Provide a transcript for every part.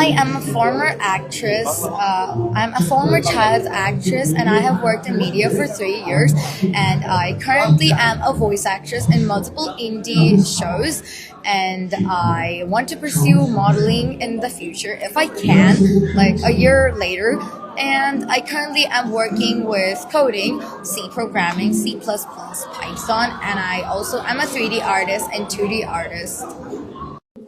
I am a former actress. I'm a former child actress, and I have worked in media for 3 years. And I currently am a voice actress in multiple indie shows. And I want to pursue modeling in the future if I can, like a year later. And I currently am working with coding, C programming, C++, Python, and I also am a 3D artist and 2D artist.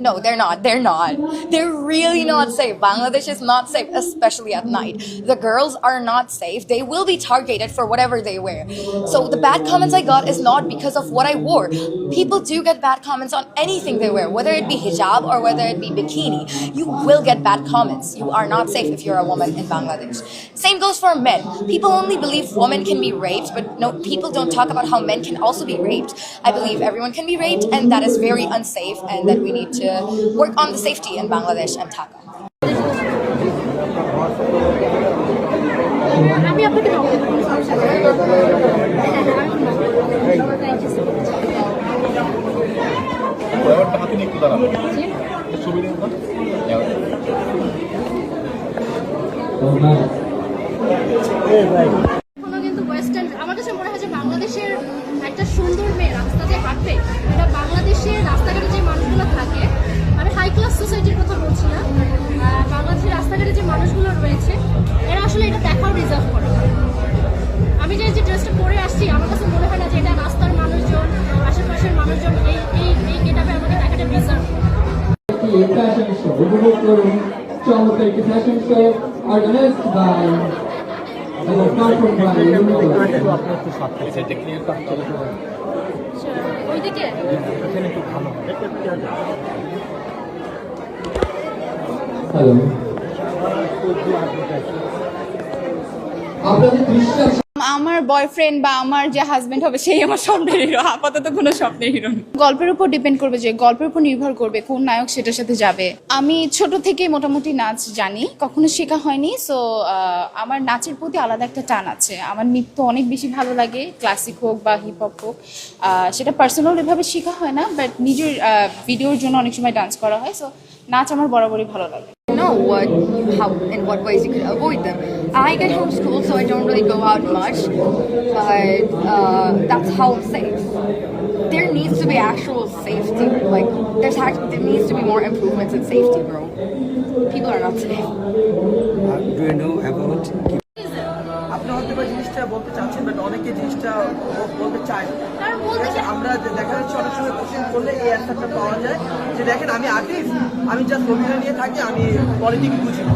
No, they're not. They're not. They're really not safe. Bangladesh is not safe, especially at night. The girls are not safe. They will be targeted for whatever they wear. So the bad comments I got is not because of what I wore. People do get bad comments on anything they wear, whether it be hijab or whether it be bikini. You will get bad comments. You are not safe if you're a woman in Bangladesh. Same goes for men. People only believe women can be raped, but no, people don't talk about how men can also be raped. I believe everyone can be raped, and that is very unsafe, and that we need to work on the safety in Bangladesh and Dhaka. আমি আপনাকে কিন্তু western আমার কাছে মনে হয় যে বাংলাদেশের একটা সুন্দর মেয়ে রাস্তা দিয়ে হাঁটবে, এটা বাংলাদেশের রাস্তাঘাটে যে মানুষগুলো থাকে, আমি হাই ক্লাস সোসাইটির কথা বলছি না, বাংলাদেশের রাস্তাঘাটে যে মানুষগুলো রয়েছে এরা আসলে এটা দেখাও রিজার্ভ করে। আমি যে ড্রেসটা পরে আসছি আমার কাছে মনে হয় না যে এটা রাস্তার মানুষজন, আশেপাশের মানুষজন এই গেটআপে আমাকে দেখাটা রিজার্ভ করে। ওইদিকে আমার বয়ফ্রেন্ড বা আমার যে হাজবেন্ড হবে সেই আমার স্বপ্নের হিরো, আপাতত কোনো স্বপ্নের হিরো না। গল্পের উপর ডিপেন্ড করবে, যে গল্পের উপর নির্ভর করবে কোন নায়ক সেটার সাথে যাবে। আমি ছোট থেকে মোটামুটি নাচ জানি, কখনো শেখা হয়নি। সো আমার নাচের প্রতি আলাদা একটা টান আছে। আমার নৃত্য অনেক বেশি ভালো লাগে, ক্লাসিক হোক বা হিপ হপ হোক। সেটা পার্সোনাল এভাবে শেখা হয় না, বাট নিজের ভিডিওর জন্য অনেক সময় ডান্স করা হয়। সো নাচ আমার বরাবরই ভালো লাগে। Know how in what ways you could avoid them. I get homeschooled, so I don't really go out much, but that's how I'm safe. There needs to be actual safety. Like there needs to be more improvements in safety, bro. People are not safe. Do you know about? আপনি হয়তো বা জিনিসটা বলতে চাচ্ছেন, but অনেকে জিনিসটা বলতে চায় না। আমরা দেখা যাচ্ছে অনেক সময় কোশ্চেন করলে এই অ্যান্সারটা পাওয়া যায় যে দেখেন আমি আর্টিস্ট, আমি জাস্ট অভিনয় নিয়ে থাকি, আমি পলিটিক্স বুঝি না।